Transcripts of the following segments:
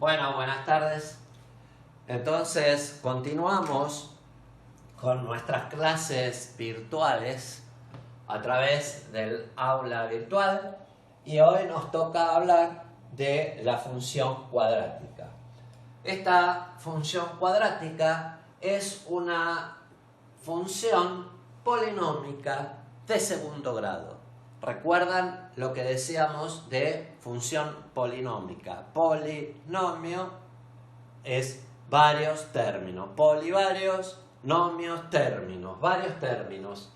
Bueno, buenas tardes. Entonces, continuamos con nuestras clases virtuales a través del aula virtual y hoy nos toca hablar de la función cuadrática. Esta función cuadrática es una función polinómica de segundo grado. ¿Recuerdan lo que decíamos de función polinómica? Polinomio es varios términos. Polivarios, nomios, términos. Varios términos.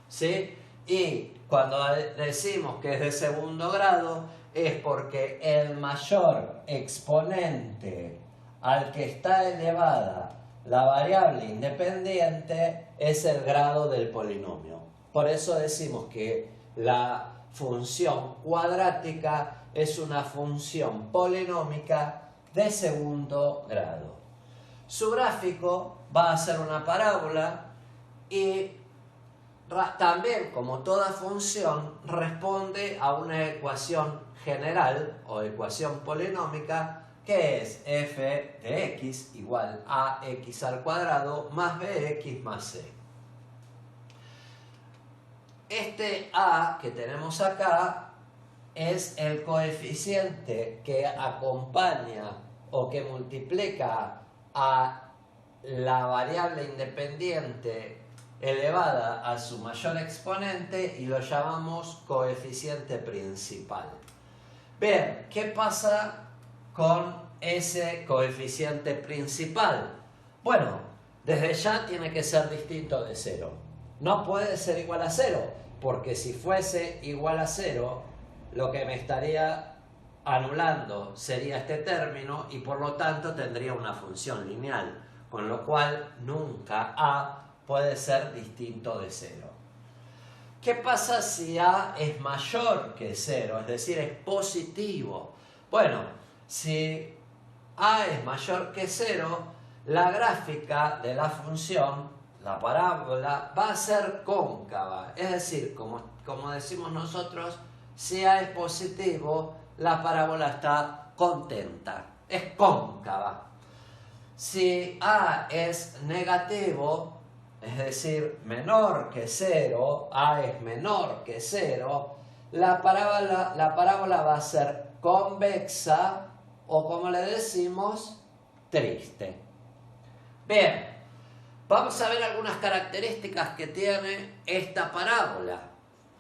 ¿Sí? Y cuando decimos que es de segundo grado es porque el mayor exponente al que está elevada la variable independiente es el grado del polinomio. Por eso decimos que la función cuadrática es una función polinómica de segundo grado. Su gráfico va a ser una parábola y también, como toda función, responde a una ecuación general o ecuación polinómica que es f de x igual a x al cuadrado más bx más c. Este a que tenemos acá es el coeficiente que acompaña o que multiplica a la variable independiente elevada a su mayor exponente y lo llamamos coeficiente principal. Bien, ¿qué pasa con ese coeficiente principal? Bueno, desde ya tiene que ser distinto de 0. No puede ser igual a 0, porque si fuese igual a 0, lo que me estaría anulando sería este término y por lo tanto tendría una función lineal, con lo cual nunca a puede ser distinto de 0. ¿Qué pasa si a es mayor que 0? Es decir, es positivo. Bueno, si a es mayor que 0, la gráfica de la función, la parábola, va a ser cóncava. Es decir, como decimos nosotros, si a es positivo, la parábola está contenta, es cóncava. Si a es negativo, es decir, menor que 0, a es menor que 0, la parábola va a ser convexa o, como le decimos, triste. Bien, vamos a ver algunas características que tiene esta parábola.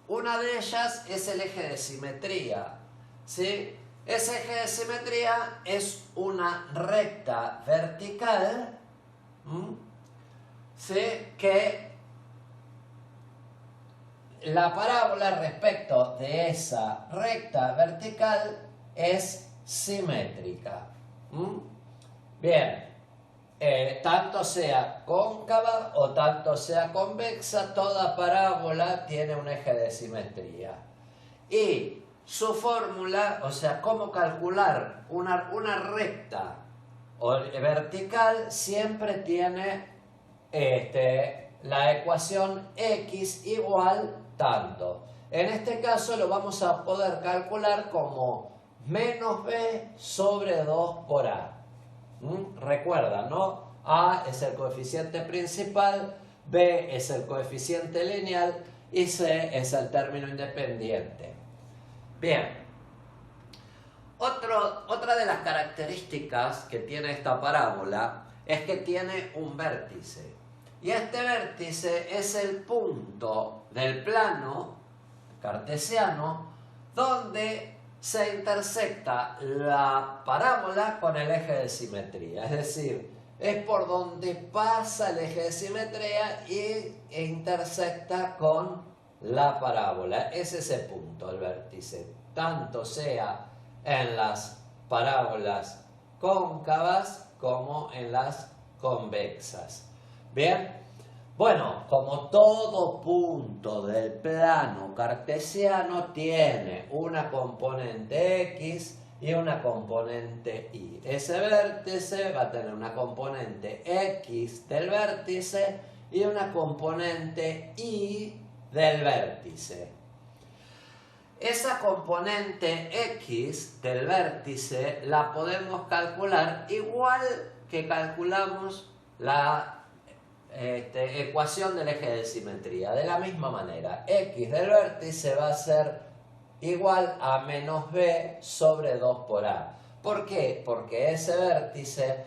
Una de ellas es el eje de simetría, ¿sí? Ese eje de simetría es una recta vertical, ¿sí? Que la parábola respecto de esa recta vertical es simétrica. Bien, tanto sea cóncava o tanto sea convexa, toda parábola tiene un eje de simetría. Y su fórmula, o sea, cómo calcular una recta vertical, siempre tiene la ecuación x igual tanto. En este caso lo vamos a poder calcular como menos b sobre 2 por a. Recuerda, ¿no? A es el coeficiente principal, b es el coeficiente lineal y c es el término independiente. Bien, otra de las características que tiene esta parábola es que tiene un vértice. Y este vértice es el punto del plano cartesiano donde se intersecta la parábola con el eje de simetría. Es decir, es por donde pasa el eje de simetría e intersecta con la parábola. Es ese punto, el vértice. Tanto sea en las parábolas cóncavas como en las convexas. Bien, bueno, como todo punto del plano cartesiano tiene una componente x y una componente y. Ese vértice va a tener una componente x del vértice y una componente y del vértice. esa componente X del vértice la podemos calcular igual que calculamos la ecuación del eje de simetría. De la misma manera, X del vértice va a ser igual a menos B sobre 2 por A. ¿Por qué? Porque ese vértice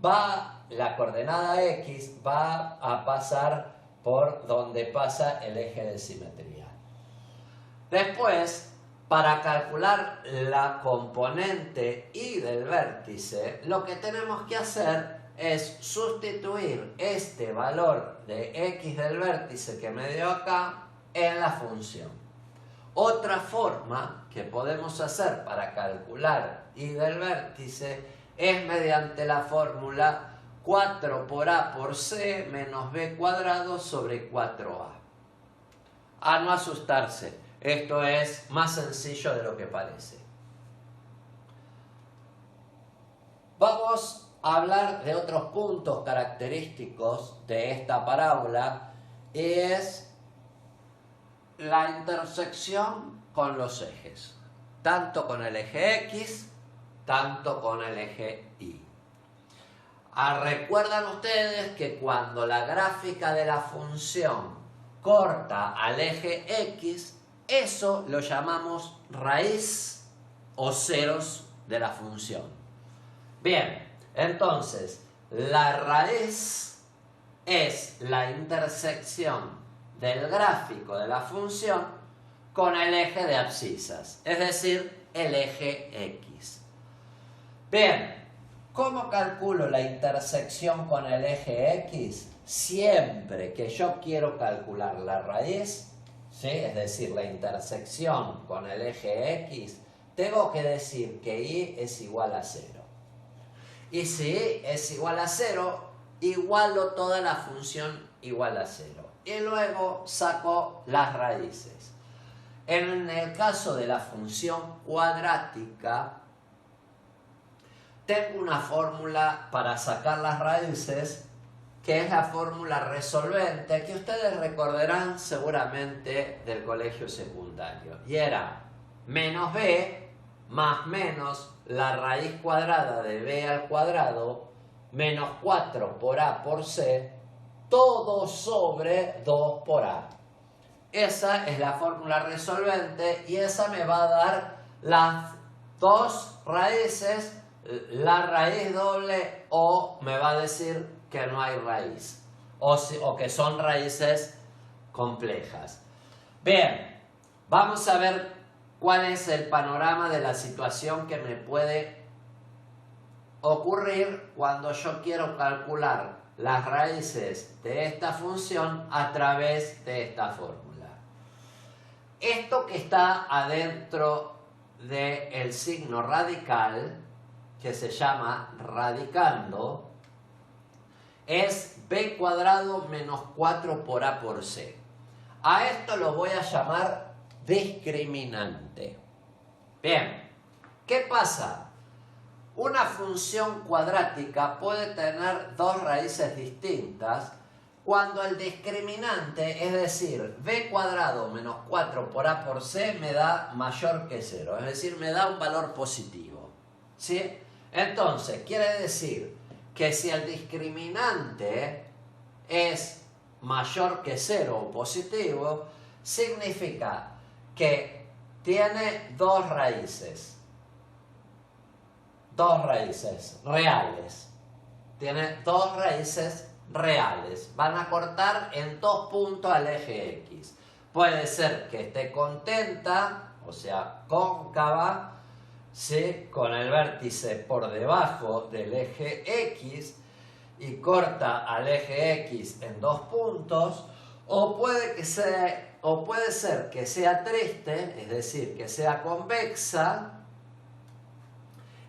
la coordenada X va a pasar por donde pasa el eje de simetría. Después, para calcular la componente Y del vértice, lo que tenemos que hacer es sustituir este valor de X del vértice que me dio acá en la función. Otra forma que podemos hacer para calcular Y del vértice es mediante la fórmula 4 por A por C menos B cuadrado sobre 4A. A no asustarse. Esto es más sencillo de lo que parece. Vamos a hablar de otros puntos característicos de esta parábola y es la intersección con los ejes, tanto con el eje X, tanto con el eje Y. Recuerdan ustedes que cuando la gráfica de la función corta al eje X, eso lo llamamos raíz o ceros de la función. Bien, entonces, la raíz es la intersección del gráfico de la función con el eje de abscisas, es decir, el eje X. Bien, ¿cómo calculo la intersección con el eje X? Siempre que yo quiero calcular la raíz, ¿sí? Es decir, la intersección con el eje X, tengo que decir que Y es igual a 0. Y si Y es igual a 0, igualo toda la función igual a 0. Y luego saco las raíces. En el caso de la función cuadrática, tengo una fórmula para sacar las raíces, que es la fórmula resolvente, que ustedes recordarán seguramente del colegio secundario. Y era menos b más menos la raíz cuadrada de b al cuadrado menos 4 por a por c, todo sobre 2 por a. Esa es la fórmula resolvente y esa me va a dar las dos raíces, la raíz doble, o me va a decir que no hay raíz o que son raíces complejas. Bien, vamos a ver cuál es el panorama de la situación que me puede ocurrir cuando yo quiero calcular las raíces de esta función a través de esta fórmula. Esto que está adentro del signo radical, que se llama radicando, es b cuadrado menos 4 por a por c. A esto lo voy a llamar discriminante. Bien, ¿qué pasa? Una función cuadrática puede tener dos raíces distintas cuando el discriminante, es decir, b cuadrado menos 4 por a por c, me da mayor que 0, es decir, me da un valor positivo, ¿sí? Entonces, quiere decir que si el discriminante es mayor que 0 o positivo, significa que tiene dos raíces reales. Tiene dos raíces reales. Van a cortar en 2 puntos al eje X. Puede ser que esté contenta, o sea, cóncava, ¿sí?, con el vértice por debajo del eje X y corta al eje X en 2 puntos, o puede ser que sea triste, es decir, que sea convexa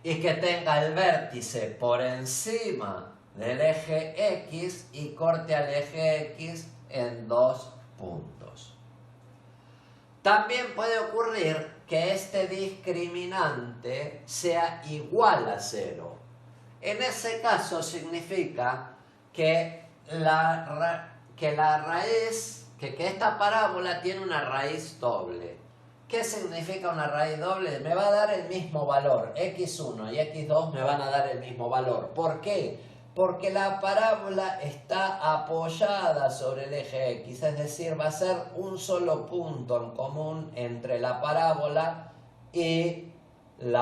y que tenga el vértice por encima del eje X y corte al eje X en 2 puntos. También puede ocurrir que este discriminante sea igual a 0. En ese caso significa que esta parábola tiene una raíz doble, ¿Qué significa una raíz doble? Me va a dar el mismo valor. X1 y X2 me van a dar el mismo valor. ¿Por qué? Porque la parábola está apoyada sobre el eje X. Es decir, va a ser un solo punto en común entre la parábola y, y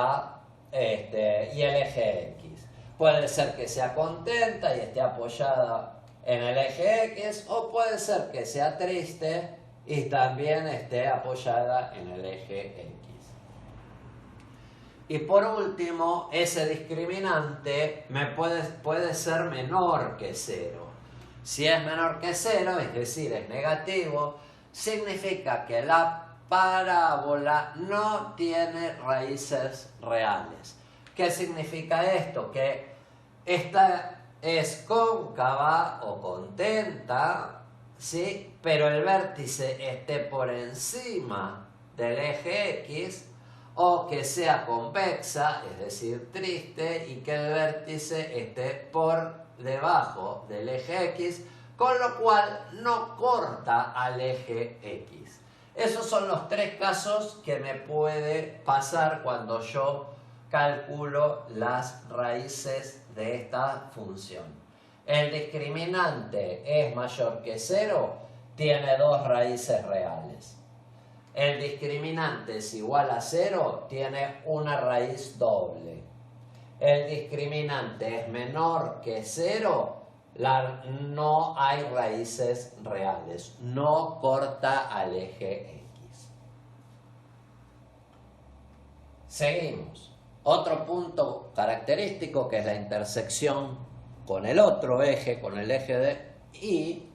el eje X. Puede ser que sea contenta y esté apoyada en el eje X, o puede ser que sea triste y también esté apoyada en el eje X. Y por último, ese discriminante puede ser menor que 0. Si es menor que 0, es decir, es negativo, significa que la parábola no tiene raíces reales. ¿Qué significa esto? Que esta es cóncava o contenta, ¿sí? Pero el vértice esté por encima del eje X, o que sea convexa, es decir, triste, y que el vértice esté por debajo del eje X, con lo cual no corta al eje X. Esos son los 3 casos que me puede pasar cuando yo calculo las raíces de esta función. El discriminante es mayor que 0, tiene 2 raíces reales. El discriminante es igual a 0, tiene una raíz doble. El discriminante es menor que 0, no hay raíces reales, no corta al eje X. Seguimos. Otro punto característico, que es la intersección con el otro eje, con el eje de Y,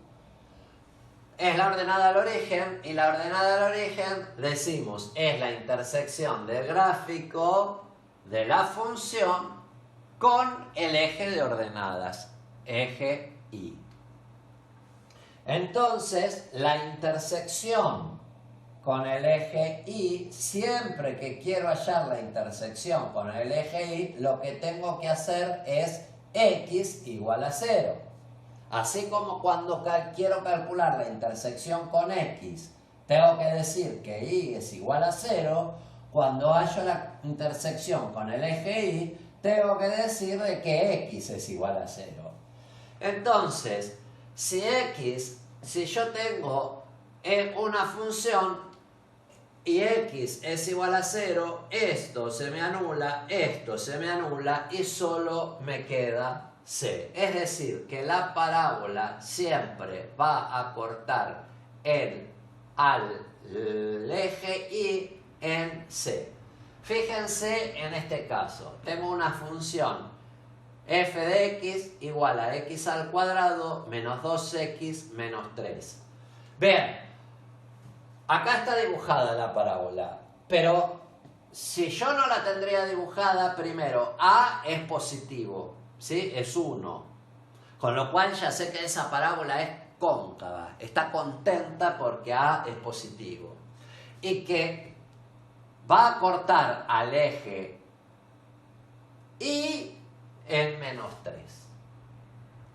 es la ordenada al origen, y la ordenada al origen, decimos, es la intersección del gráfico de la función con el eje de ordenadas, eje Y. Entonces, la intersección con el eje Y, siempre que quiero hallar la intersección con el eje Y, lo que tengo que hacer es X igual a 0. Así como cuando quiero calcular la intersección con X, tengo que decir que Y es igual a 0, cuando hallo la intersección con el eje Y, tengo que decir de que X es igual a 0. Entonces, si yo tengo una función y X es igual a 0, esto se me anula y solo me queda C. Es decir, que la parábola siempre va a cortar al eje Y en C. Fíjense en este caso, tengo una función f de x igual a x al cuadrado menos 2x menos 3. Vean, acá está dibujada la parábola, pero si yo no la tendría dibujada, primero, a es positivo, ¿sí? Es 1. Con lo cual ya sé que esa parábola es cóncava, está contenta porque a es positivo. Y que va a cortar al eje Y en menos 3.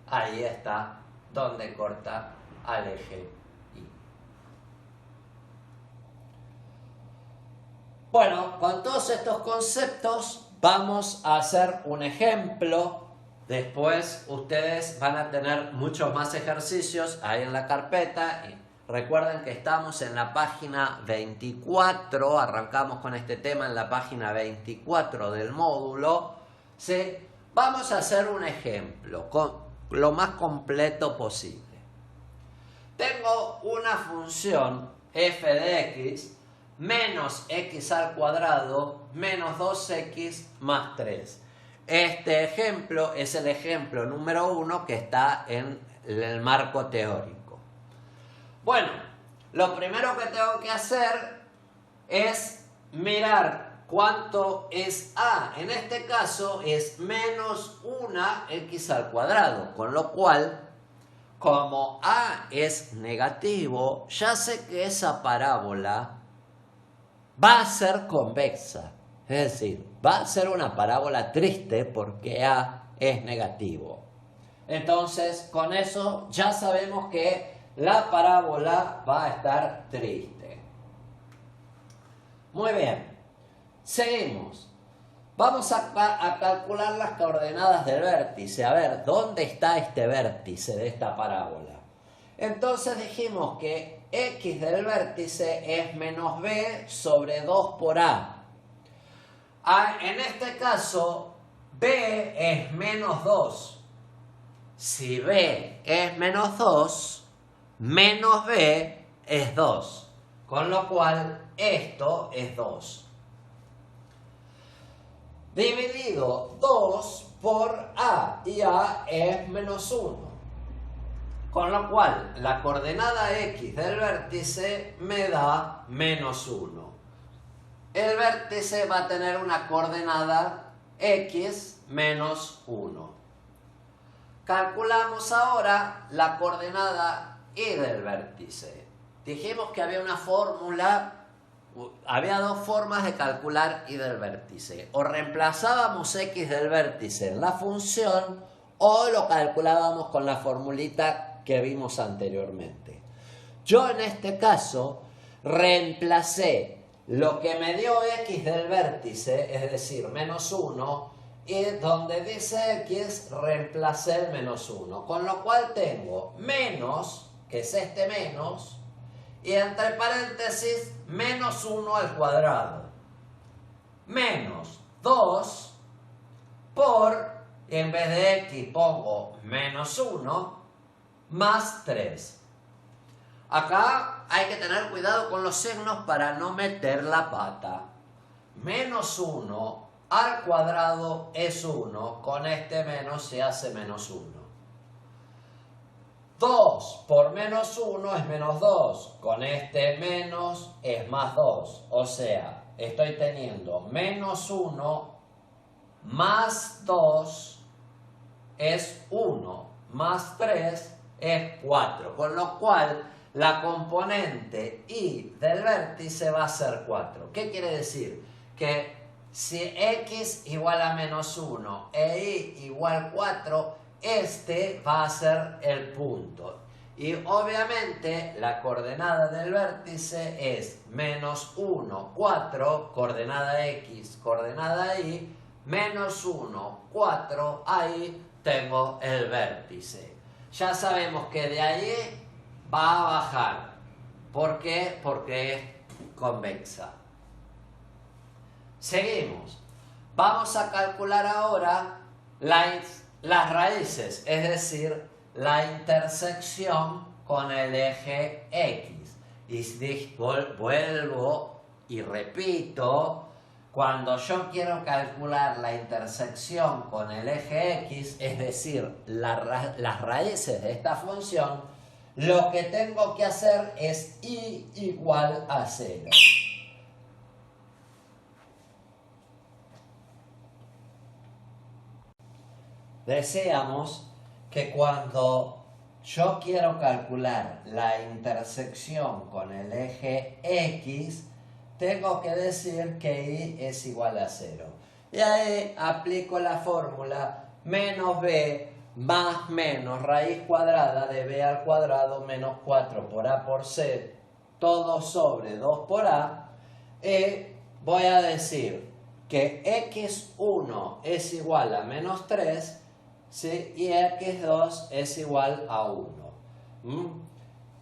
Ahí está donde corta al eje Y. Bueno, con todos estos conceptos vamos a hacer un ejemplo. Después ustedes van a tener muchos más ejercicios ahí en la carpeta. Recuerden que estamos en la página 24, arrancamos con este tema en la página 24 del módulo. ¿Sí? Vamos a hacer un ejemplo con lo más completo posible. Tengo una función f de x menos x al cuadrado menos 2x más 3. Este ejemplo es el ejemplo número 1 que está en el marco teórico. Bueno, lo primero que tengo que hacer es mirar cuánto es a. En este caso es menos 1x al cuadrado, con lo cual, como a es negativo, ya sé que esa parábola va a ser convexa. Es decir, va a ser una parábola triste porque a es negativo. Entonces, con eso ya sabemos que la parábola va a estar triste. Muy bien, seguimos. Vamos a calcular las coordenadas del vértice. A ver, ¿dónde está este vértice de esta parábola? Entonces dijimos que x del vértice es menos b sobre 2 por a. En este caso, b es menos 2. Si b es menos 2, menos b es 2. Con lo cual, esto es 2. Dividido 2 por a, y a es menos 1. Con lo cual, la coordenada x del vértice me da menos 1. El vértice va a tener una coordenada x menos 1. Calculamos ahora la coordenada y del vértice. Dijimos que había una fórmula. Había dos formas de calcular y del vértice. O reemplazábamos x del vértice en la función o lo calculábamos con la formulita que vimos anteriormente. Yo en este caso reemplacé lo que me dio x del vértice, es decir, menos 1, y donde dice x reemplacé el menos 1. Con lo cual tengo menos, que es este menos, y entre paréntesis, menos 1 al cuadrado. Menos 2 por, en vez de x pongo menos 1, más 3. Acá hay que tener cuidado con los signos para no meter la pata. Menos 1 al cuadrado es 1. Con este menos se hace menos 1. 2 por menos 1 es menos 2. Con este menos es más 2. O sea, estoy teniendo menos 1 más 2 es 1. Más 3 es 4. Con lo cual, la componente y del vértice va a ser 4. ¿Qué quiere decir? Que si x igual a menos 1 e y igual 4, este va a ser el punto. Y obviamente la coordenada del vértice es menos 1, 4, coordenada x, coordenada y, menos 1, 4, ahí tengo el vértice. Ya sabemos que de ahí va a bajar. ¿Por qué? Porque es convexa. Seguimos. Vamos a calcular ahora las raíces, es decir, la intersección con el eje X. Y vuelvo y repito, cuando yo quiero calcular la intersección con el eje X, es decir, las raíces de esta función, lo que tengo que hacer es y igual a 0. Decíamos que cuando yo quiero calcular la intersección con el eje X, tengo que decir que y es igual a 0. Y ahí aplico la fórmula menos b más menos raíz cuadrada de b al cuadrado menos 4 por a por c, todo sobre 2 por a, y voy a decir que x1 es igual a menos 3, ¿sí? Y x2 es igual a 1.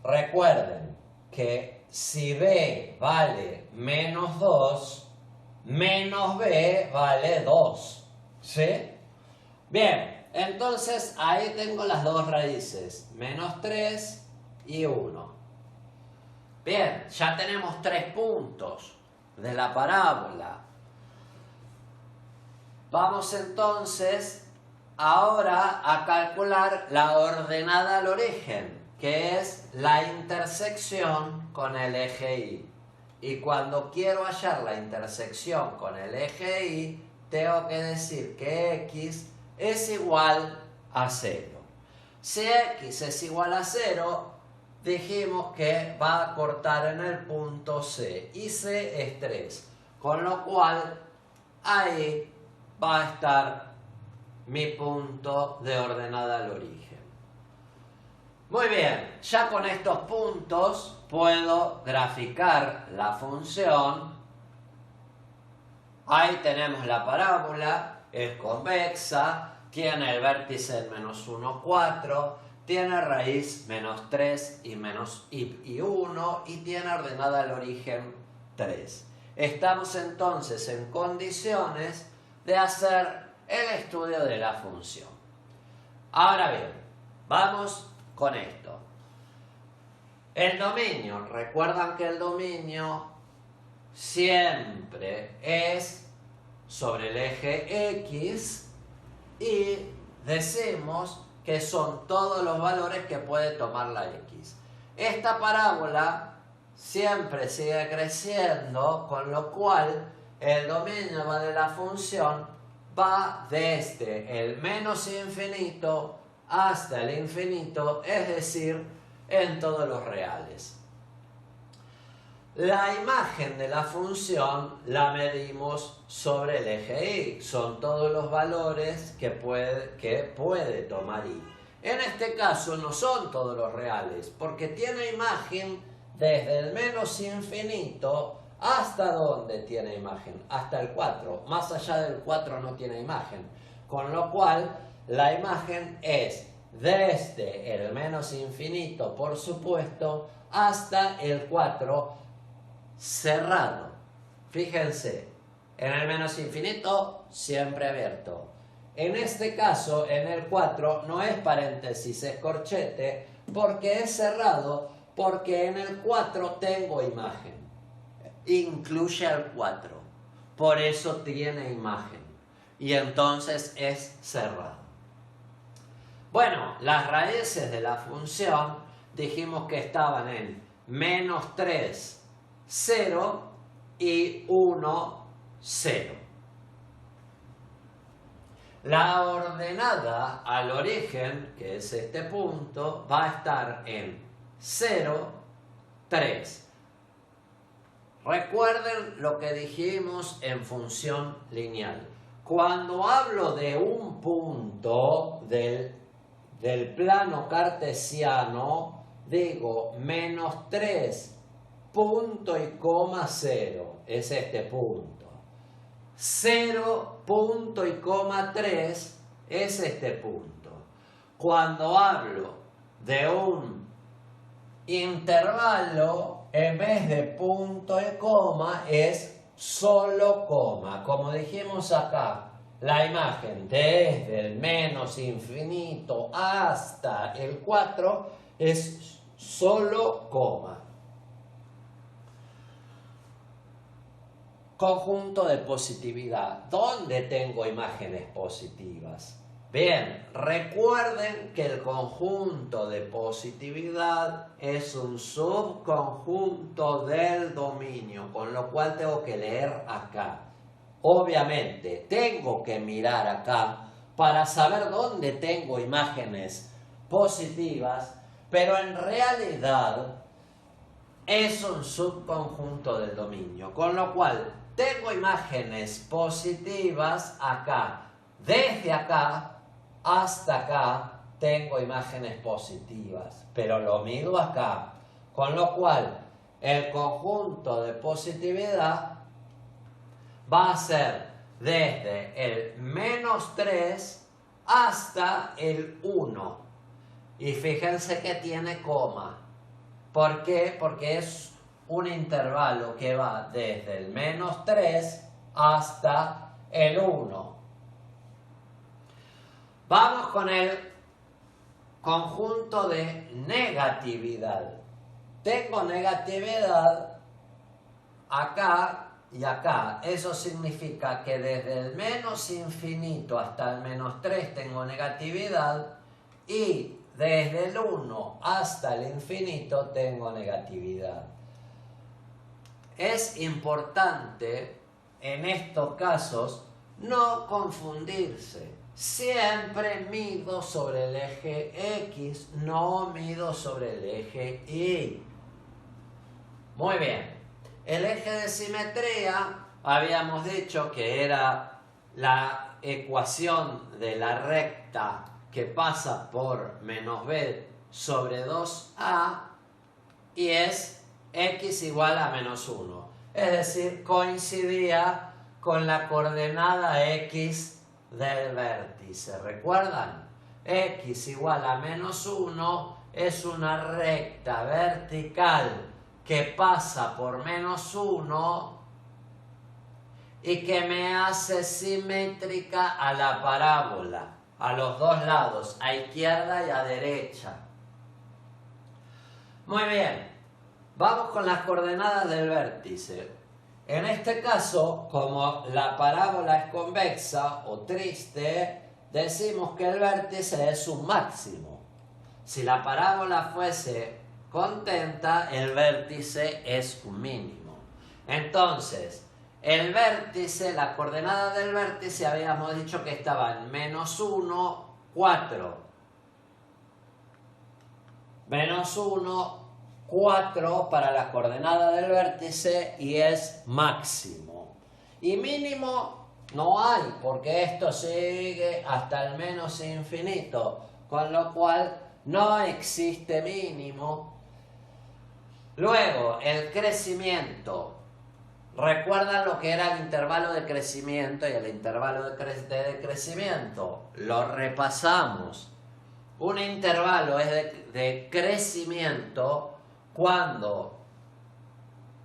Recuerden que si b vale menos 2, menos b vale 2. ¿Sí? Bien, entonces ahí tengo las dos raíces, menos 3 y 1. Bien, ya tenemos 3 puntos de la parábola. Vamos entonces ahora a calcular la ordenada al origen, que es la intersección con el eje Y. Y cuando quiero hallar la intersección con el eje Y, tengo que decir que x es igual a 0. Si x es igual a 0, dijimos que va a cortar en el punto C, y C es 3. Con lo cual, ahí va a estar mi punto de ordenada al origen. Muy bien, ya con estos puntos puedo graficar la función Ahí tenemos la parábola, es convexa, tiene el vértice en -1, 4, tiene raíz -3 y 1 y tiene ordenada el origen 3. Estamos entonces en condiciones de hacer el estudio de la función. Ahora bien, vamos con esto. El dominio, recuerdan que el dominio siempre es sobre el eje X y decimos que son todos los valores que puede tomar la X. Esta parábola siempre sigue creciendo, con lo cual el dominio de la función va desde el menos infinito hasta el infinito, es decir, en todos los reales. La imagen de la función la medimos sobre el eje Y. Son todos los valores que puede tomar Y. En este caso no son todos los reales, porque tiene imagen desde el menos infinito hasta ¿dónde tiene imagen? Hasta el 4. Más allá del 4 no tiene imagen. Con lo cual, la imagen es desde el menos infinito, por supuesto, hasta el 4 cerrado. Fíjense, en el menos infinito siempre abierto. En este caso, en el 4 no es paréntesis, es corchete, porque es cerrado, porque en el 4 tengo imagen. Incluye al 4. Por eso tiene imagen. Y entonces es cerrado. Bueno, las raíces de la función dijimos que estaban en -3, 0 y 1, 0. La ordenada al origen, que es este punto, va a estar en 0, 3. Recuerden lo que dijimos en función lineal. Cuando hablo de un punto del plano cartesiano, digo -3, punto y coma 0, es este punto. 0, punto y coma 3 es este punto. Cuando hablo de un intervalo, en vez de punto y coma es solo coma. Como dijimos acá, la imagen desde el menos infinito hasta el 4 es solo coma. Conjunto de positividad. ¿Dónde tengo imágenes positivas? Bien, recuerden que el conjunto de positividad es un subconjunto del dominio, con lo cual tengo que leer acá. Obviamente, tengo que mirar acá para saber dónde tengo imágenes positivas, pero en realidad es un subconjunto del dominio, con lo cual tengo imágenes positivas acá. Desde acá hasta acá tengo imágenes positivas, pero lo mido acá, con lo cual el conjunto de positividad va a ser desde el -3 hasta el 1. Y fíjense que tiene coma. ¿Por qué? Porque es un intervalo que va desde el -3 hasta el 1. Vamos con el conjunto de negatividad. Tengo negatividad acá y acá. Eso significa que desde el menos infinito hasta el -3 tengo negatividad y desde el 1 hasta el infinito tengo negatividad. Es importante en estos casos no confundirse. Siempre mido sobre el eje X, no mido sobre el eje Y. Muy bien. El eje de simetría habíamos dicho que era la ecuación de la recta que pasa por -b sobre 2a y es x igual a -1. Es decir, coincidía con la coordenada X del vértice. ¿Recuerdan? X igual a -1 es una recta vertical que pasa por -1 y que me hace simétrica a la parábola, a los dos lados, a izquierda y a derecha. Muy bien, vamos con las coordenadas del vértice. En este caso, como la parábola es convexa o triste, decimos que el vértice es un máximo. Si la parábola fuese contenta, el vértice es un mínimo. Entonces, el vértice, la coordenada del vértice, habíamos dicho que estaba en -1, 4. -1, 4 para la coordenada del vértice y es máximo. Y mínimo no hay, porque esto sigue hasta el menos infinito, con lo cual no existe mínimo. Luego, el crecimiento. ¿Recuerdan lo que era el intervalo de crecimiento y el intervalo de decrecimiento? Lo repasamos. Un intervalo es de crecimiento cuando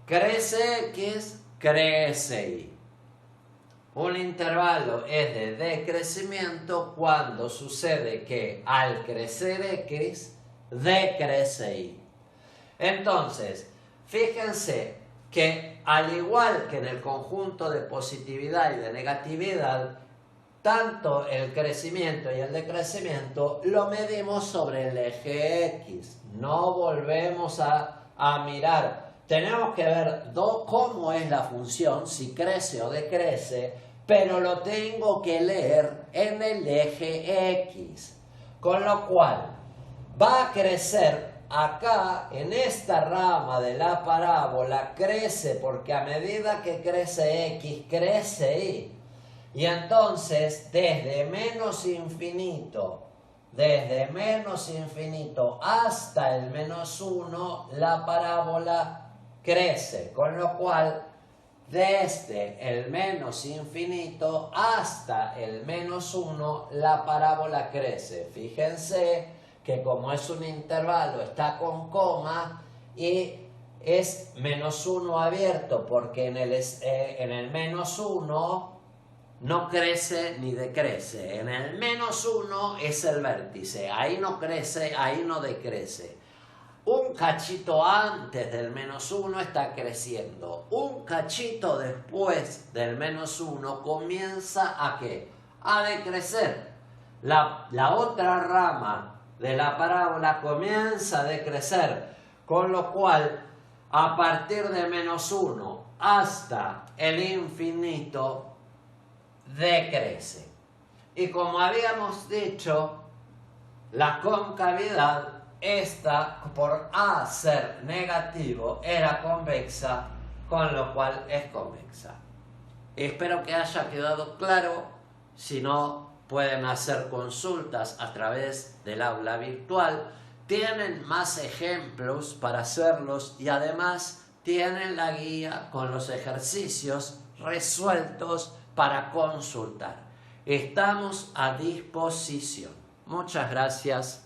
crece X, crece Y. Un intervalo es de decrecimiento cuando sucede que al crecer X, decrece Y. Entonces, fíjense que al igual que en el conjunto de positividad y de negatividad, tanto el crecimiento y el decrecimiento lo medimos sobre el eje X. No volvemos a mirar. Tenemos que ver cómo es la función, si crece o decrece, pero lo tengo que leer en el eje X. Con lo cual, va a crecer acá, en esta rama de la parábola, crece porque a medida que crece X, crece Y. Y entonces, desde menos infinito hasta el -1, la parábola crece. Con lo cual, desde el menos infinito hasta el -1, la parábola crece. Fíjense que como es un intervalo, está con coma y es -1 abierto, porque en el -1 no crece ni decrece. En el -1 es el vértice, ahí no crece, ahí no decrece. Un cachito antes del -1 está creciendo. Un cachito después del -1 comienza ¿a qué? A decrecer. La otra rama de la parábola comienza a decrecer, con lo cual a partir de -1 hasta el infinito decrece. Y como habíamos dicho, la concavidad, esta por A ser negativo, era convexa, con lo cual es convexa. Espero que haya quedado claro. Si no, pueden hacer consultas a través del aula virtual. Tienen más ejemplos para hacerlos y además tienen la guía con los ejercicios resueltos para consultar. Estamos a disposición. Muchas gracias.